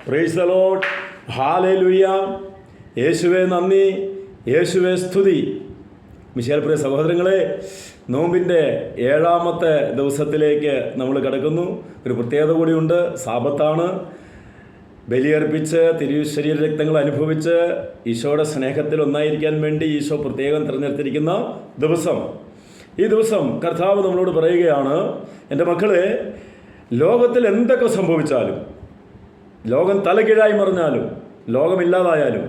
Praise the Lord. Hallelujah. യേശുവേ നന്ദി, യേശുവേ സ്തുതി. മിശിഹായിൽ പ്രിയ സഹോദരങ്ങളെ, നോമ്പിൻ്റെ 7ാമത്തെ ദിവസത്തിലേക്ക് നമ്മൾ കടക്കുന്നു. ഒരു പ്രത്യേകത കൂടിയുണ്ട്. സാബത്താണ്. ബലിയർപ്പിച്ച് ശരീര രക്തങ്ങൾ അനുഭവിച്ച് ഈശോയുടെ സ്നേഹത്തിൽ ഒന്നായിരിക്കാൻ വേണ്ടി ഈശോ പ്രത്യേകം തിരഞ്ഞെടുത്തിരിക്കുന്ന ദിവസം. ഈ ദിവസം കർത്താവ് നമ്മളോട് പറയുകയാണ്, എൻ്റെ മക്കളെ, ലോകത്തിൽ എന്തൊക്കെ സംഭവിച്ചാലും, ലോകം തലകീഴായി മറിഞ്ഞാലും, ലോകമില്ലാതായാലും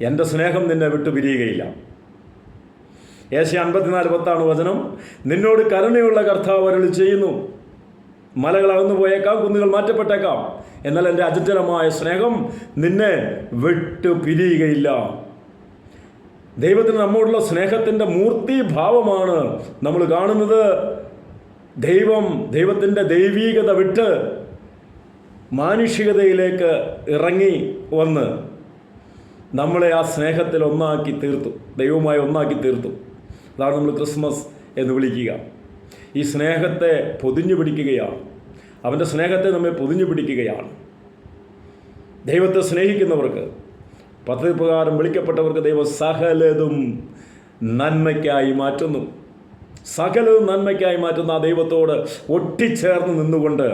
എൻ്റെ സ്നേഹം നിന്നെ വിട്ടുപിരിയുകയില്ല. ഏശയ്യ 54:10 വചനം. നിന്നോട് കരുണയുള്ള കർത്താവ് അരുളി ചെയ്യുന്നു, മലകൾ അകന്നു പോയേക്കാം, കുന്നുകൾ മാറ്റപ്പെട്ടേക്കാം, എന്നാൽ എൻ്റെ അചഞ്ചലമായ സ്നേഹം നിന്നെ വിട്ടുപിരിയുകയില്ല. ദൈവത്തിന് നമ്മോടുള്ള സ്നേഹത്തിൻ്റെ മൂർത്തിഭാവമാണ് നമ്മൾ കാണുന്നത്. ദൈവത്തിൻ്റെ ദൈവീകത വിട്ട് മാനുഷികതയിലേക്ക് ഇറങ്ങി വന്ന് നമ്മളെ ആ സ്നേഹത്തിൽ ഒന്നാക്കി തീർത്തു, ദൈവവുമായി ഒന്നാക്കി തീർത്തു. അതാണ് നമ്മൾ ക്രിസ്മസ് എന്ന് വിളിക്കുക. ഈ സ്നേഹത്തെ പൊതിഞ്ഞു പിടിക്കുകയാണ്. അവൻ്റെ സ്നേഹത്തെ നമ്മെ പൊതിഞ്ഞു പിടിക്കുകയാണ്. ദൈവത്തെ സ്നേഹിക്കുന്നവർക്ക്, പദ്ധതി പ്രകാരം വിളിക്കപ്പെട്ടവർക്ക് ദൈവം സകലതും നന്മയ്ക്കായി മാറ്റുന്നു. സകലതും നന്മയ്ക്കായി മാറ്റുന്ന ആ ദൈവത്തോട് ഒട്ടിച്ചേർന്ന് നിന്നുകൊണ്ട്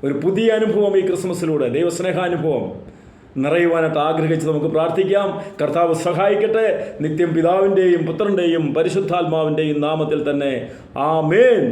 ഒരു പുതിയ അനുഭവം ഈ ക്രിസ്മസിലൂടെ, ദൈവസ്നേഹാനുഭവം നിറയുവാനായിട്ട് ആഗ്രഹിച്ച് നമുക്ക് പ്രാർത്ഥിക്കാം. കർത്താവ് സഹായിക്കട്ടെ. നിത്യം പിതാവിൻ്റെയും പുത്രൻ്റെയും പരിശുദ്ധാത്മാവിൻ്റെയും നാമത്തിൽ തന്നെ. ആമേൻ.